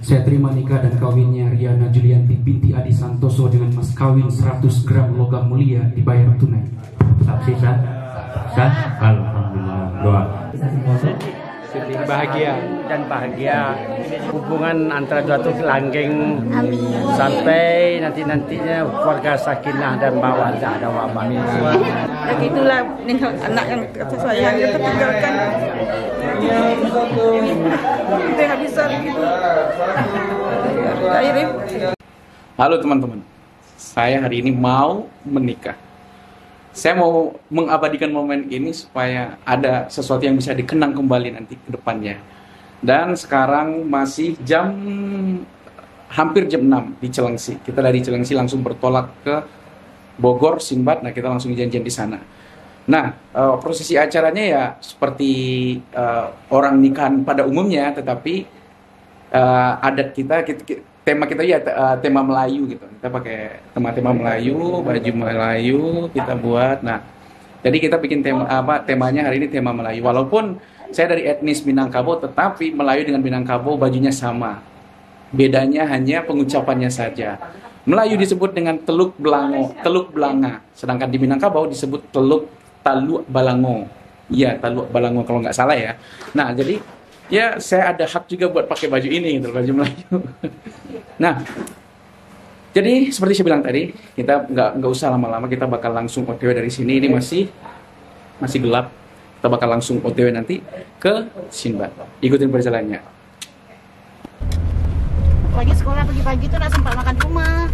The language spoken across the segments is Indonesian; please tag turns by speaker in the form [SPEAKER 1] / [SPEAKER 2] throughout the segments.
[SPEAKER 1] Saya terima nikah dan kawinnya Riana Julianti binti Adi Santoso dengan mas kawin 100 gram logam mulia dibayar tunai.
[SPEAKER 2] Saksi sah? Sah? Alhamdulillah. Doa.
[SPEAKER 3] Bahagia dan bahagia hubungan antara dua tuh langgeng sampai nantinya keluarga sakinah dan mawaddah dan warahmah.
[SPEAKER 4] Ya gitulah anak yang kata saya yang tertinggalkan. Kita nggak bisa begitu.
[SPEAKER 5] Halo teman-teman, saya hari ini mau menikah. Saya mau mengabadikan momen ini supaya ada sesuatu yang bisa dikenang kembali nanti ke depannya. Dan sekarang masih hampir jam 6 di Cilengsi. Kita dari Cilengsi langsung bertolak ke Bogor, Sinbat. Nah, kita langsung janjian di sana. Nah, prosesi acaranya ya seperti orang nikahan pada umumnya, tetapi adat kita tema kita ya tema Melayu gitu. Kita pakai tema Melayu, baju Melayu kita buat. Nah, jadi kita bikin temanya hari ini tema Melayu. Walaupun saya dari etnis Minangkabau, tetapi Melayu dengan Minangkabau bajunya sama. Bedanya hanya pengucapannya saja. Melayu disebut dengan teluk belanga, sedangkan di Minangkabau disebut taluk balango. Iya, taluk balango kalau nggak salah ya. Nah, jadi ya saya ada hak juga buat pakai baju ini gitu, baju Melayu. Nah, jadi seperti saya bilang tadi, kita nggak usah lama-lama, kita bakal langsung OTW dari sini. Ini masih gelap. Kita bakal langsung OTW nanti ke Sinbat. Ikutin perjalanannya.
[SPEAKER 4] Lagi sekolah pagi-pagi tuh nggak sempat makan rumah.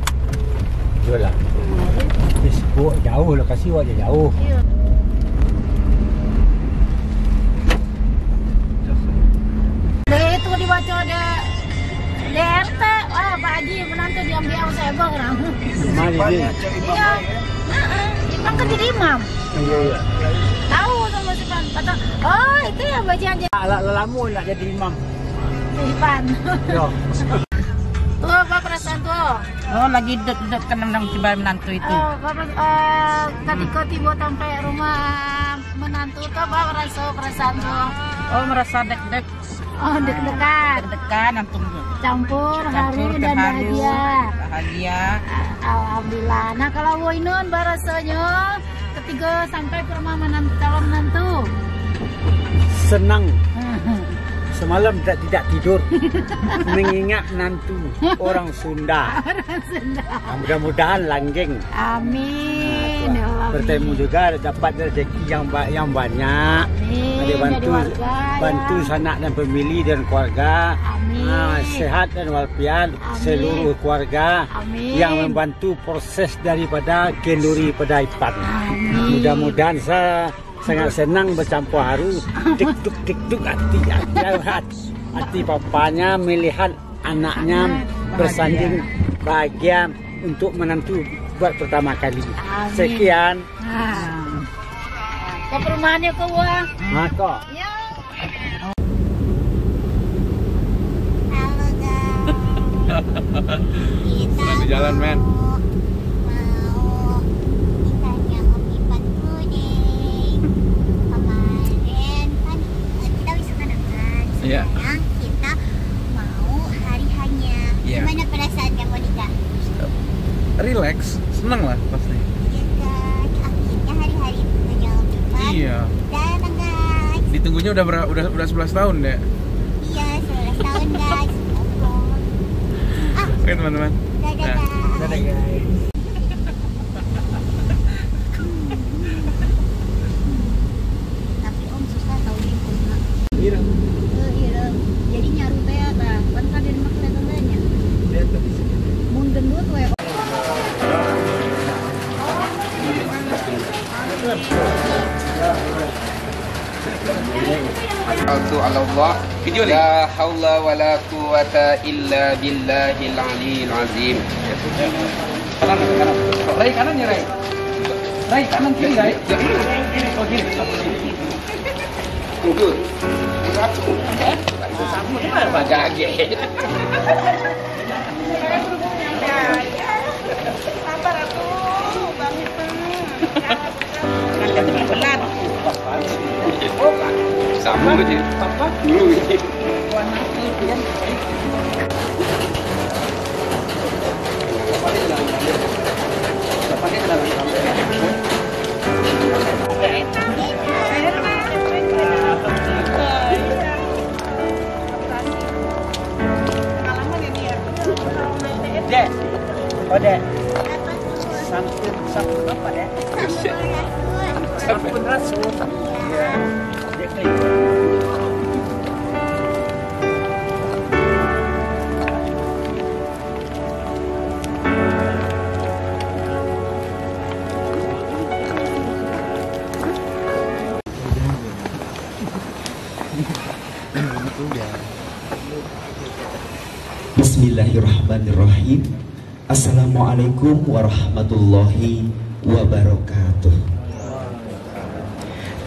[SPEAKER 3] Jualah. Jauh lokasi wajah jauh.
[SPEAKER 4] Iya. Itu dibaca ada DRT, Pak Haji menantu diambil sama saya orang.
[SPEAKER 3] Iya.
[SPEAKER 4] Imam kan jadi imam.
[SPEAKER 3] Iya.
[SPEAKER 4] Tahu sama si Pan. Kata, oh itu ya bacaan jadi.
[SPEAKER 3] Lelamu nak jadi imam.
[SPEAKER 4] Si Pan.
[SPEAKER 3] Yo.
[SPEAKER 4] Tuh apa perasaan tuh?
[SPEAKER 6] Oh lagi dek kenang tiba menantu itu.
[SPEAKER 4] Oh, ketika tiba sampai rumah menantu tuh apa perasaan tuh?
[SPEAKER 6] Oh merasa dek-dek.
[SPEAKER 4] Oh deg-degan.
[SPEAKER 6] Deg-degan antum.
[SPEAKER 4] Campur haru dan
[SPEAKER 6] bahagia.
[SPEAKER 4] Alhamdulillah. Nah kalau Woinun barasanya ketiga sampai ke rumah calon menantu.
[SPEAKER 3] Senang. Semalam tidak tidur mengingat nantu orang Sunda. Mudah-mudahan langgeng.
[SPEAKER 4] Amin.
[SPEAKER 3] Bertemu juga dapat rezeki yang banyak.
[SPEAKER 4] Amin.
[SPEAKER 3] Ada bantu sanak dan pemilih dan keluarga.
[SPEAKER 4] Amin.
[SPEAKER 3] Sehat dan walafiat seluruh keluarga.
[SPEAKER 4] Amin.
[SPEAKER 3] Yang membantu proses daripada kenduri pedaipan.
[SPEAKER 4] Amin.
[SPEAKER 3] Mudah-mudahan saya sangat senang bercampur haru, tik-tuk hati papanya melihat anaknya bersanding bahagia untuk menantu buat pertama kali.
[SPEAKER 4] Amin.
[SPEAKER 3] Sekian.
[SPEAKER 4] Ke perumahannya ke Wah.
[SPEAKER 3] Maka.
[SPEAKER 4] Ya.
[SPEAKER 5] Halo guys. Kita jalan men.
[SPEAKER 7] Ya. Kita mau hari hanya.
[SPEAKER 5] Yeah.
[SPEAKER 7] Gimana perasaannya mau nikah?
[SPEAKER 5] Relax, senang lah pasti.
[SPEAKER 7] Iya guys, akhirnya hari-hari berjalan cepat.
[SPEAKER 5] Iya.
[SPEAKER 7] Dadah guys.
[SPEAKER 5] Ditunggunya udah 11 tahun ya.
[SPEAKER 7] Iya, 11 tahun guys.
[SPEAKER 5] Oke teman-teman.
[SPEAKER 7] Dadah
[SPEAKER 5] Nah.
[SPEAKER 7] guys.
[SPEAKER 3] Dadah guys.
[SPEAKER 7] Tapi om susah tahu lingkungan.
[SPEAKER 3] Iya.
[SPEAKER 7] Jadi nyaru teh tah, kan kada dimak kelihatan tanya.
[SPEAKER 3] Lihat di sini.
[SPEAKER 7] Mun gendut we.
[SPEAKER 8] Altu Allah. Video ni. La haula wala quwata illa billahil aliyil azim.
[SPEAKER 5] Kanan. Rai kanan ya Rai. Rai kanan kiri Rai. Oh kiri.
[SPEAKER 8] Tunggu. Satu. Satu ni mana kaget.
[SPEAKER 4] Sabar atuh, Bang Ipeng.
[SPEAKER 6] Belat.
[SPEAKER 8] Sama aja. Dulu ini.
[SPEAKER 3] Dek. Oh, Dek. Sampun apa, Dek? Sampun rasul. Ya. Dek kayak.
[SPEAKER 9] Bismillahirrahmanirrahim. Assalamualaikum warahmatullahi wabarakatuh.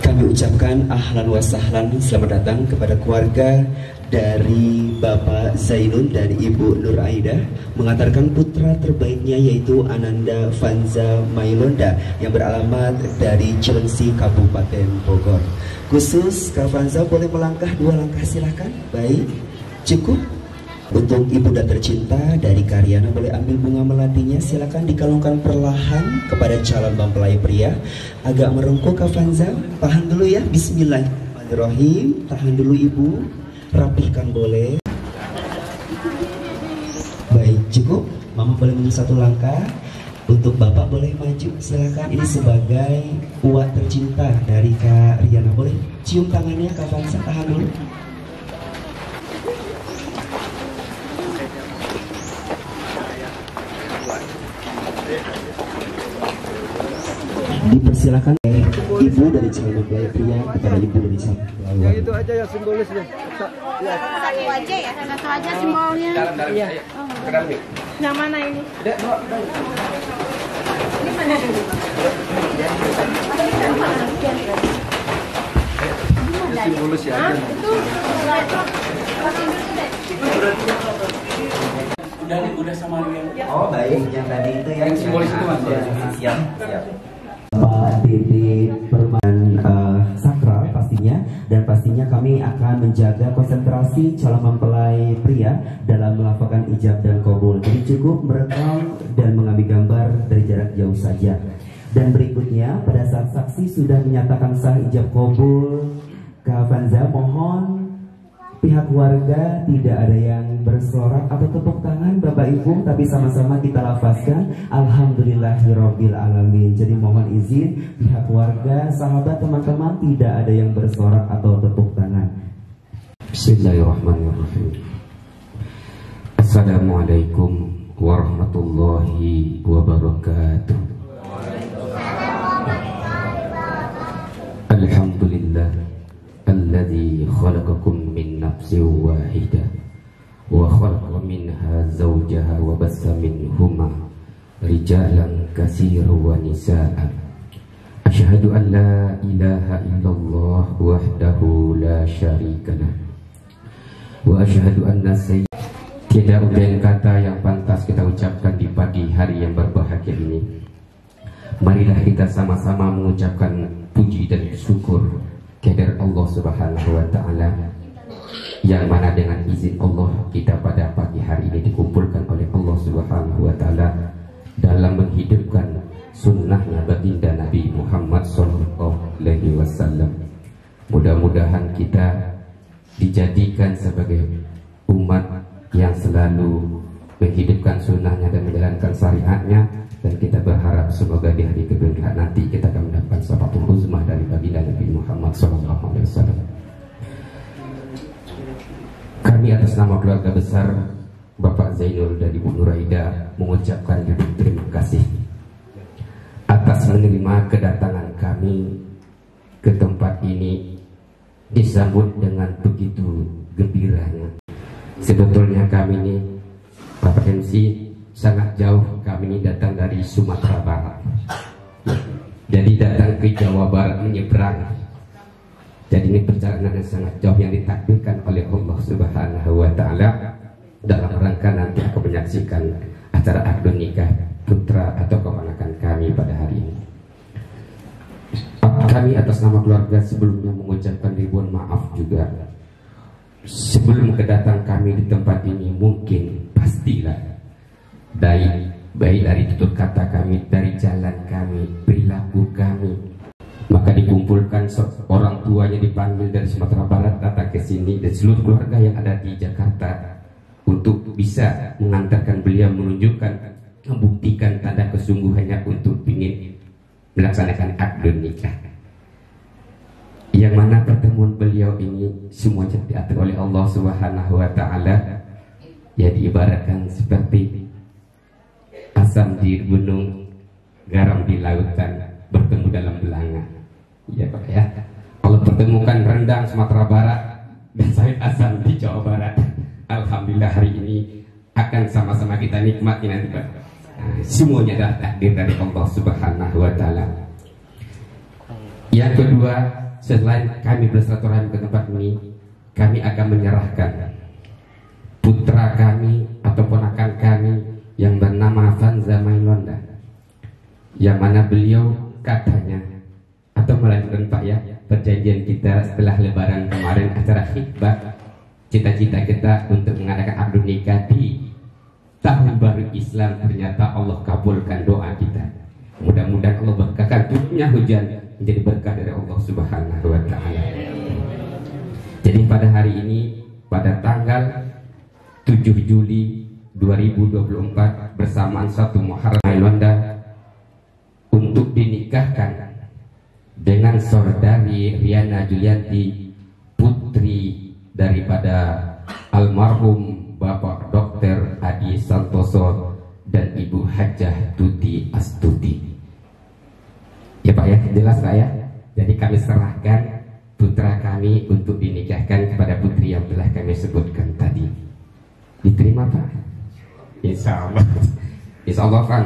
[SPEAKER 9] Kami ucapkan ahlan wa sahlan, selamat datang kepada keluarga dari Bapak Zainul dan Ibu Nur Aida, mengantarkan putra terbaiknya yaitu Ananda Vanza Mailonda yang beralamat dari Cilengsi, Kabupaten Bogor. Khusus Kak Vanza boleh melangkah 2 langkah, silakan. Baik, cukup. Untuk ibunda tercinta dari Karyana boleh ambil bunga melatinya, silakan dikalungkan perlahan kepada calon mempelai pria. Agak merengkuh Kak Vanza, tahan dulu ya. Bismillahirrahmanirrahim. Tahan dulu Ibu, rapihkan boleh. Baik, cukup. Mama boleh maju 1 langkah. Untuk Bapak boleh maju, silakan. Ini sebagai uak tercinta dari Kak Riana. Boleh cium tangannya Kak Vanza, tahan dulu. Dipersilakan Ibu dari calon mempelai pria kepada Ibu dari calon mempelai wanita.
[SPEAKER 3] Itu aja ya simbolisnya.
[SPEAKER 4] Satu aja ya, satu aja simbolnya.
[SPEAKER 3] Iya.
[SPEAKER 4] Oh. Yang mana ini? Ini mana dulu?
[SPEAKER 3] Simbolis ya.
[SPEAKER 5] Udah sama dia.
[SPEAKER 9] Oh baik, yang tadi itu ya.
[SPEAKER 5] Yang simbolis itu Mas.
[SPEAKER 9] Siap. Pak Dede permainan sakral pastinya, dan pastinya kami akan menjaga konsentrasi calon mempelai pria dalam melafalkan ijab dan qabul. Jadi cukup merekam dan mengambil gambar dari jarak jauh saja. Dan berikutnya pada saat saksi sudah menyatakan sah ijab qabul Kak Vanza, mohon pihak warga tidak ada yang bersorak atau tepuk tangan Bapak Ibu, tapi sama-sama kita lafazkan Alhamdulillahirabbil alamin. Jadi mohon izin pihak warga, sahabat, teman-teman, tidak ada yang bersorak atau tepuk tangan.
[SPEAKER 1] Bismillahirrahmanirrahim. Assalamualaikum warahmatullahi wabarakatuh. Alhamdulillah alladzi khalaqakum min nafsin wahidah wa khalaqa minha zawjaha wa bassa minhuma rijalan katsiran wa nisaan. Asyhadu an la ilaha illallah wahdahu la syarikalah wa asyhadu anna tiada udan kata yang pantas kita ucapkan di pagi hari yang berbahagia ini. Marilah kita sama-sama mengucapkan puji dan syukur kehadirat Allah Subhanahu wa taala, yang mana dengan izin Allah kita pada pagi hari ini dikumpulkan oleh Allah Subhanahu wa taala dalam menghidupkan sunnahnya baginda Nabi Muhammad SAW. Mudah-mudahan kita dijadikan sebagai umat yang selalu menghidupkan sunnahnya dan menjalankan syariatnya, dan kita berharap semoga di hari kemudian nanti kita akan mendapat syafatul uzmah dari baginda Nabi Muhammad SAW. Kami atas nama keluarga besar Bapak Zainul dan Ibu Nur Aida mengucapkan terima kasih atas menerima kedatangan kami ke tempat ini, disambut dengan begitu gembiranya. Sebetulnya kami ini Bapak MC sangat jauh, kami ini datang dari Sumatera Barat. Jadi datang ke Jawa Barat menyeberang. Jadi ini perjalanan yang sangat jauh yang ditakdirkan oleh Allah Subhanahu wa taala dalam rangka nanti akan menyaksikan acara akad nikah putra atau keponakan kami pada hari ini. Kami atas nama keluarga sebelumnya mengucapkan ribuan maaf juga. Sebelum kedatangan kami di tempat ini mungkin pastilah baik dari tutur kata kami, dari jalan kami, perilaku kami, maka dikumpulkan orang tuanya dipanggil dari Sumatera Barat datang ke sini, dan seluruh keluarga yang ada di Jakarta untuk bisa mengantarkan beliau, menunjukkan, membuktikan tanda kesungguhannya untuk ingin melaksanakan akad nikah. Yang mana pertemuan beliau ini semuanya diatur oleh Allah Subhanahu wa taala. Ya, diibaratkan seperti asam di gunung, garam di lautan, bertemu dalam belanga. Ya Pak ya. Allah pertemukan rendang Sumatera Barat dan sayur asam di Jawa Barat. Alhamdulillah hari ini akan sama-sama kita nikmati nanti Pak. Nah, semuanya adalah takdir dari Allah Subhanahu wa taala. Yang kedua, selain kami bersilaturahmi ke tempat ini, kami akan menyerahkan putra kami atau ponakan kami yang bernama Fanza Mailonda, yang mana beliau katanya atau melanjutkan Pak ya perjanjian kita setelah Lebaran kemarin acara khitbah, cita-cita kita untuk mengadakan akad nikah di tahun baru Islam, ternyata Allah kabulkan doa kita. Mudah-mudahan Allah berkahkan turunnya hujan menjadi berkah dari Allah Subhanahu wa taala. Jadi pada hari ini, pada tanggal 7 Juli 2024 bersamaan 1 Muharram Mailonda untuk dinikahkan dengan saudari Riana Julianti, putri daripada almarhum Bapak Dr. Adi Santoso dan Ibu Hajah Tuti Astuti. Ya Pak ya, jelas Pak ya. Jadi kami serahkan putra kami untuk dinikahkan kepada putri yang telah kami sebutkan tadi. Diterima Pak? Insya Allah. Insya Allah Pak.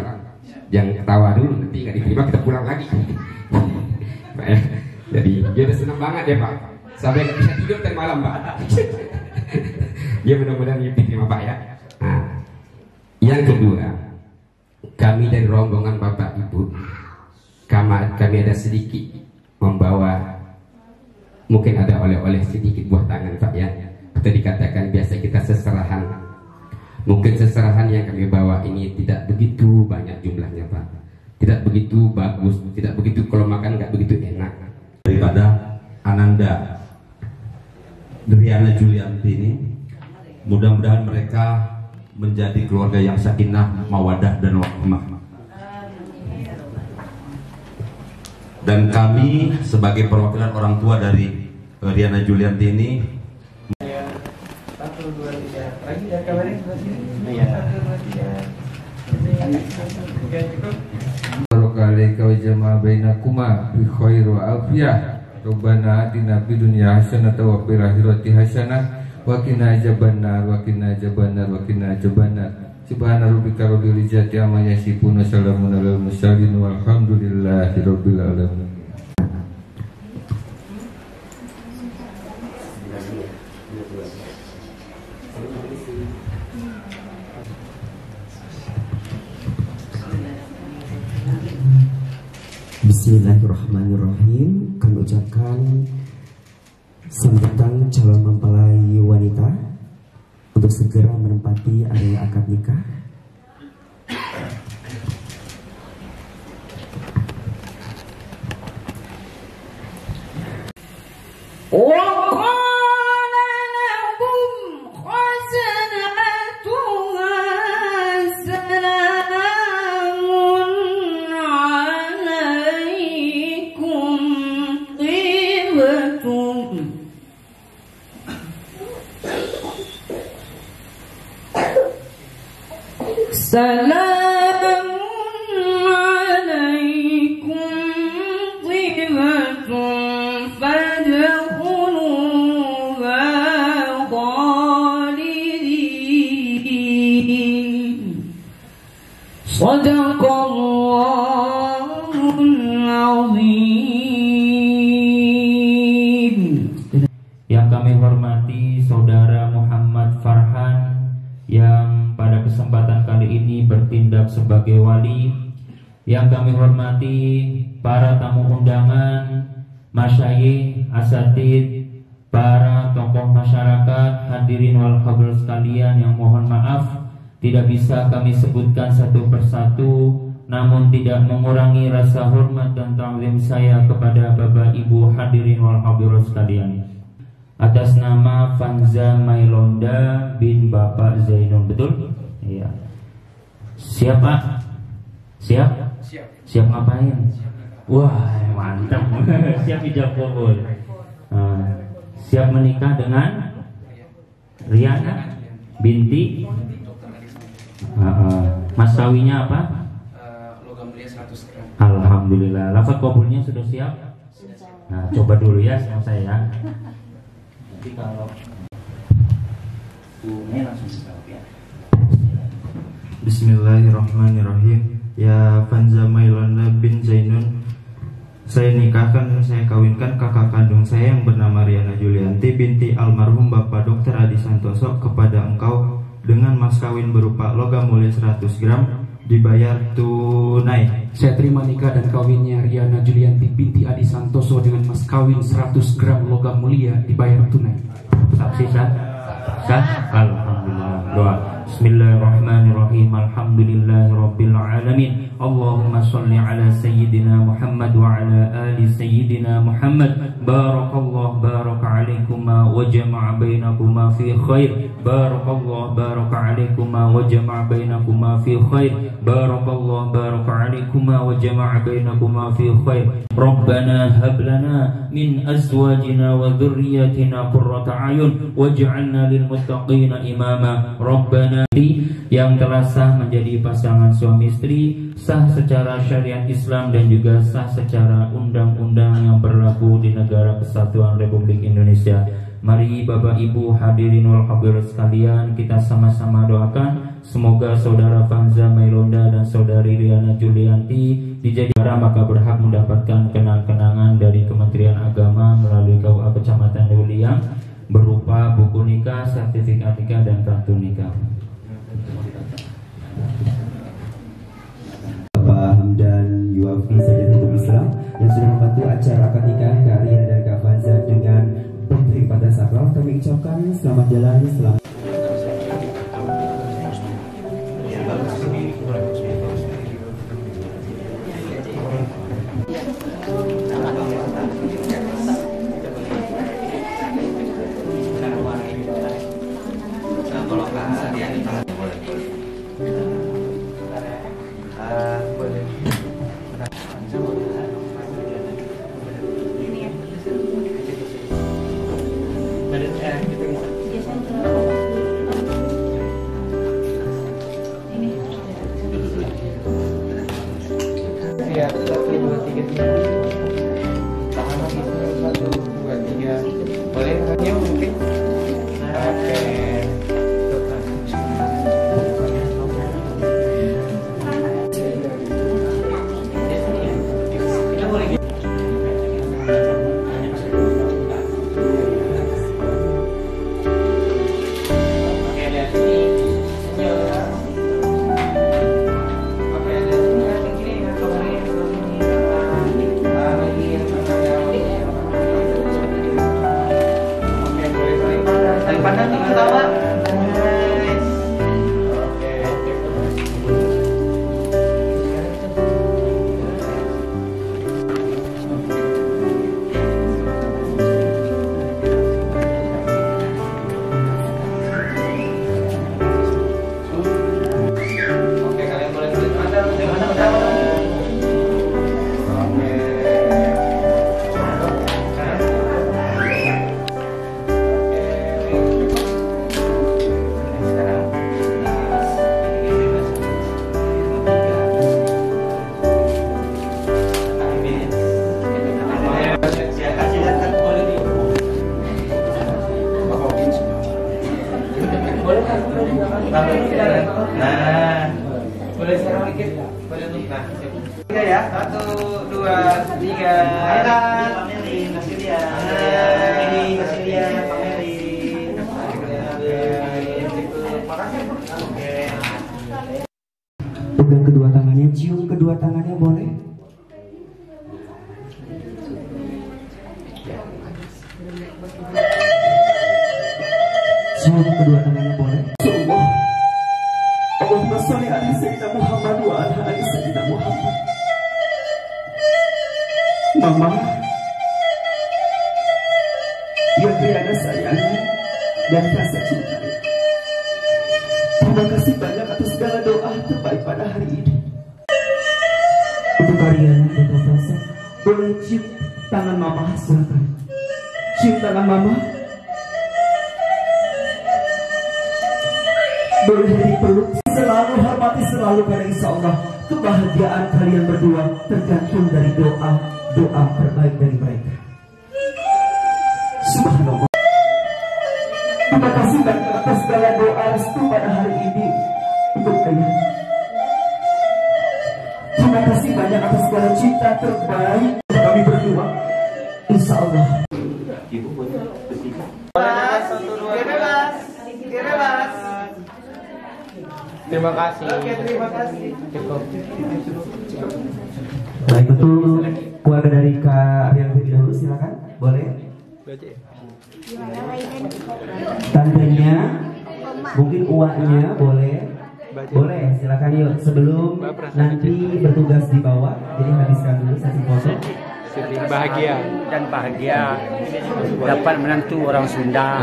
[SPEAKER 1] Yang ketawa dulu, nanti nggak diterima kita pulang lagi. Pak ya. Jadi dia udah senang banget ya Pak. Sampai nggak bisa tidur tadi malam Pak. Ya mudah-mudahan diterima Pak ya. Nah, yang kedua, kami dari rombongan Bapak Ibu, kami ada sedikit membawa, mungkin ada oleh-oleh sedikit buah tangan Pak ya, atau dikatakan biasa kita seserahan. Mungkin seserahan yang kami bawa ini tidak begitu banyak jumlahnya Pak, tidak begitu bagus, tidak begitu, kalau makan nggak begitu enak.
[SPEAKER 10] Daripada Ananda Riana Julianti ini, mudah-mudahan mereka menjadi keluarga yang sakinah, mawadah dan warahmah. Dan kami sebagai perwakilan orang tua dari Riana Julianti ini
[SPEAKER 11] Barokalaika wa jama'a bainakuma bi khair wa afiyah. Rabbana atina fid dunya hasanatan wa fil akhirati hasanah wa qina adzabannar wa qina adzabannar wa qina adzabannar. Subhana rabbika rabbil izzati amma yasifun wa salamun alal mursalin walhamdulillahi rabbil alamin.
[SPEAKER 9] Bismillahirrahmanirrahim. Kami ucapkan sambutan calon mempelai wanita untuk segera menempati area akad nikah.
[SPEAKER 12] Salamun alaikum dhibatun fadkhuluha khalidin. Shadaqallahul azim.
[SPEAKER 2] Yang kami hormati Saudara Muhammad Farhan yang pada kesempatan kali ini bertindak sebagai wali. Yang kami hormati para tamu undangan, masyayikh, asatid, para tokoh masyarakat, hadirin wal hadirat sekalian yang mohon maaf tidak bisa kami sebutkan satu persatu, namun tidak mengurangi rasa hormat dan ta'zim saya kepada Bapak Ibu hadirin wal hadirat sekalian. atas nama Fanza Mailonda bin Bapak Zainun, betul? Iya. Siap Pak? Siap? Siap ngapain? Wah, mantap. Siap ijab kabul. Siap menikah dengan Riana binti mas kawinnya apa?
[SPEAKER 5] Logam mulia 100 gram.
[SPEAKER 2] Alhamdulillah. Lafaz kabulnya sudah siap? Nah, coba dulu ya sama saya ya. Nanti kalau langsung dijawab ya.
[SPEAKER 13] Bismillahirrahmanirrahim. Ya Fanza Mailonda bin Zainun, saya nikahkan dan saya kawinkan kakak kandung saya yang bernama Riana Julianti binti almarhum Bapak Dr. Adi Santoso kepada engkau dengan mas kawin berupa logam mulia 100 gram dibayar tunai.
[SPEAKER 14] Saya terima nikah dan kawinnya Riana Julianti binti Adi Santoso dengan mas kawin 100 gram logam mulia dibayar tunai.
[SPEAKER 2] Saksi sah? Sah? Alhamdulillah. Doa. Bismillahirrahmanirrahim. Alhamdulillahirabbil alamin. Allahumma shalli ala sayyidina Muhammad wa ala ali sayyidina Muhammad. Barakallah baraka alaikuma wa jama'a bainakuma fi khair. Barakallah baraka alaikuma wa jama'a bainakuma fi khair. Barakallah baraka alaikuma wa jama'a bainakuma fi khair. Rabbana hab lana min azwajina wa dhurriyyatina qurrata a'yun waj'alna lil muttaqina imama. Rabbana yang telah sah menjadi pasangan suami istri, sah secara syariat Islam dan juga sah secara undang-undang yang berlaku di negara Kesatuan Republik Indonesia. Mari Bapak Ibu hadirin wal hadirat sekalian, kita sama-sama doakan semoga saudara Fanza Mailonda dan saudari Riana Julianti dijadikan maka berhak mendapatkan kenang-kenangan dari Kementerian Agama melalui KUA Kecamatan Leuliang berupa buku nikah, sertifikat nikah dan kartu nikah.
[SPEAKER 9] Bapak Hamdan Yuafi Sayyidul Islam yang sudah membantu acara akad nikah Kak Riana dan Kak Fanza dengan Putri pada sakral, kami ucapkan selamat jalan, selamat.
[SPEAKER 15] Nah, boleh sekarang dikit, boleh tuh. Nah, tiga ya, 1, 2, 3. Pamerin, kasih dia. Kasih dia, pamerin. Oke.
[SPEAKER 9] Pegang kedua tangannya, cium kedua tangannya boleh. Cium kedua tangannya boleh. Allahumma sholli ala sayyidina Muhammad wa ala ali sayyidina Muhammad. Mama, ya Riana saya dan rasa cinta. Terima kasih banyak atas segala doa terbaik pada hari ini. Untuk kalian Bapak Fasa, boleh cium tangan Mama, silakan. Cium tangan Mama. Boleh dipeluk, selalu hormati selalu, karena insya Allah kebahagiaan kalian berdua tergantung dari doa terbaik dari mereka. Subhanallah. Terima kasih banyak atas segala doa restu pada hari ini untuk kalian. Terima kasih banyak atas segala cinta terbaik kami berdua. Insya Allah.
[SPEAKER 15] Terima kasih.
[SPEAKER 9] Terima kasih. Baik, betul. Keluarga dari Kak Rian terlebih dahulu, silakan. Boleh. Tantenya, mungkin uaknya boleh. Boleh, silakan yuk. Sebelum nanti bertugas di bawah, jadi habiskan dulu sesi foto.
[SPEAKER 3] Bahagia dan bahagia dapat menantu orang Sunda.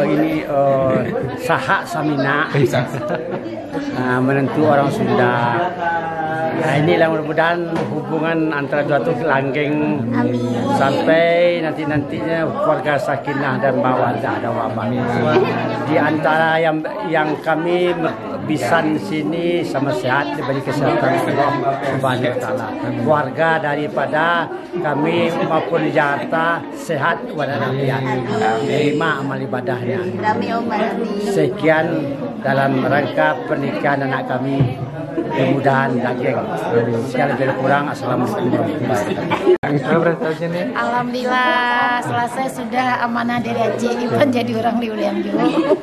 [SPEAKER 3] Ini Sahak Samina, menantu orang Sunda. Nah, inilah mudah-mudahan hubungan antara Jatuh Langgeng sampai nantinya keluarga sakinah dan mawaddah dan warahmah. Di antara yang kami bisan sini sama sehat, diberi kesehatan Allah Subhanahu wa taala. Keluarga daripada kami maupun di Jakarta sehat walafiat. Terima amal ibadahnya. Sekian dalam rangka pernikahan anak kami. Mudah-mudahan daging. Sekali lebih kurang. Assalamualaikum warahmatullahi wabarakatuh.
[SPEAKER 4] Alhamdulillah selesai sudah amanah dari Haji Ivan jadi orang Liulian dulu.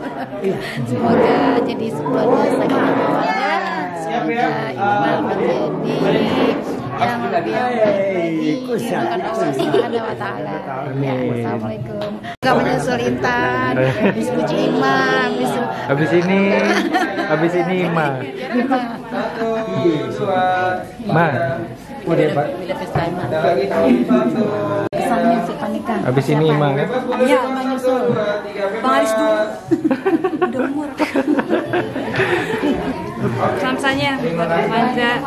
[SPEAKER 4] Semoga jadi keluarga sakinah mawaddah. Semoga Iqbal menjadi yang lebih baik dengan Allah Subhanahu wa taala. Assalamualaikum. Gak menyusul Intan, habis puji imam,
[SPEAKER 15] habis ini imam. Ma.
[SPEAKER 4] Kesannya si panikan.
[SPEAKER 15] Habis ini imam kan?
[SPEAKER 4] Iya, imam nyusul. Bang Aris dulu. Udah umur.
[SPEAKER 16] Samsanya buat Manza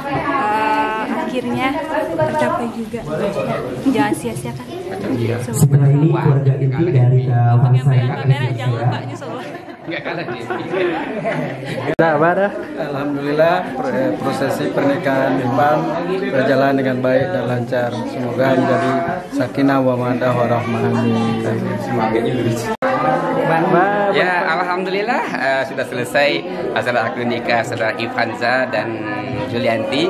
[SPEAKER 16] akhirnya tercapai juga. Jangan sia-siakan.
[SPEAKER 9] Setelah ini keluarga inti dari Vansa
[SPEAKER 16] jangan lupa nyusul.
[SPEAKER 5] Enggak kalah dia.
[SPEAKER 17] Alhamdulillah prosesi pernikahan Iqbal berjalan dengan baik dan lancar. Semoga menjadi sakinah wa mawaddah warahmah.
[SPEAKER 8] Ya, alhamdulillah sudah selesai acara akad nikah saudara Ivanza dan Julianti.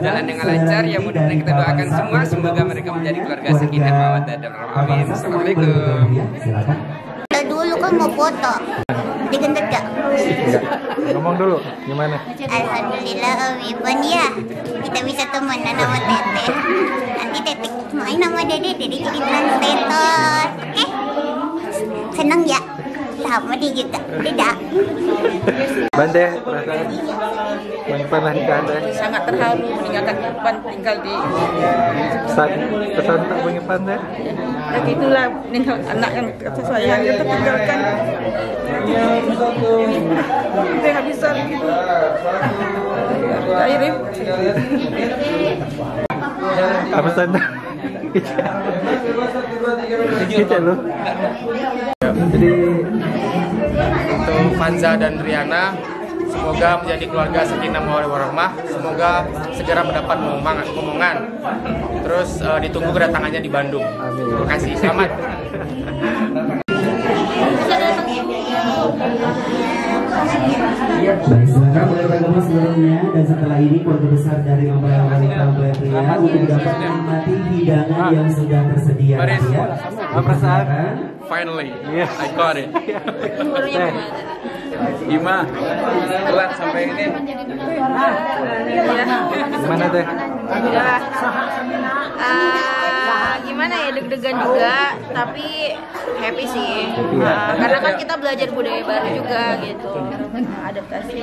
[SPEAKER 8] Jalan dengan lancar, ya mudah-mudahan kita doakan semua semoga mereka menjadi keluarga sakinah mawaddah dan warahmah. Assalamualaikum.
[SPEAKER 7] Dulu kan mau foto. Digendut gak?
[SPEAKER 15] Ngomong dulu, gimana?
[SPEAKER 7] Alhamdulillah Om Ivan ya. Kita bisa temenan sama Teteh. Nanti Teteh main sama Dede jadi translator. Seneng ya? Sama dia juga. Tidak.
[SPEAKER 15] Bande, perasaan pernah nikah Anda?
[SPEAKER 6] Sangat terharu meninggalkan Ivan tinggal di
[SPEAKER 15] pesan tak punya Anda?
[SPEAKER 6] Ya itulah meninggal anak yang tersayang kita tinggalkan. Kita nggak bisa begitu. Akhirnya.
[SPEAKER 15] Apa pesan? Kita loh.
[SPEAKER 18] Jadi untuk Vanza dan Riana, semoga menjadi keluarga sakinah mawaddah warahmah. Semoga segera mendapat momongan. Terus ditunggu kedatangannya di Bandung. Terima kasih. Selamat.
[SPEAKER 9] Baik, silakan mulai bergabung sebelumnya, dan setelah ini keluarga besar dari mempelai wanita mempelai pria untuk dapat menikmati hidangan yang sudah tersedia. Ya.
[SPEAKER 5] Perasaan? Finally, I got it. Ima, telat sampai ini.
[SPEAKER 15] Gimana teh?
[SPEAKER 16] Gimana ya, deg-degan juga, tapi happy sih. Karena kan kita belajar budaya baru juga gitu, adaptasi.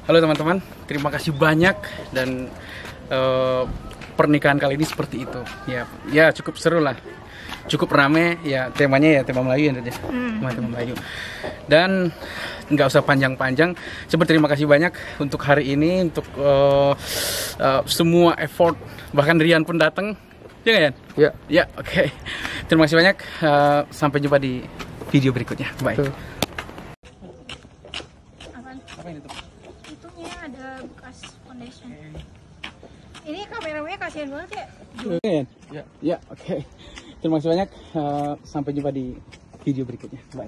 [SPEAKER 3] Halo teman-teman, terima kasih banyak dan pernikahan kali ini seperti itu. Ya cukup seru lah, cukup rame ya, temanya ya tema Melayu ya, tema Melayu. Dan nggak usah panjang-panjang. Terima kasih banyak untuk hari ini, untuk semua effort, bahkan Rian pun datang, ya nggak Yan?
[SPEAKER 17] Ya.
[SPEAKER 3] Ya, oke. Terima kasih banyak. Sampai jumpa di video berikutnya. Bye.
[SPEAKER 16] Ada bekas foundation. Ini kameranya kasihan banget ya.
[SPEAKER 3] Ya, oke. Terima kasih banyak. Sampai jumpa di video berikutnya. Bye.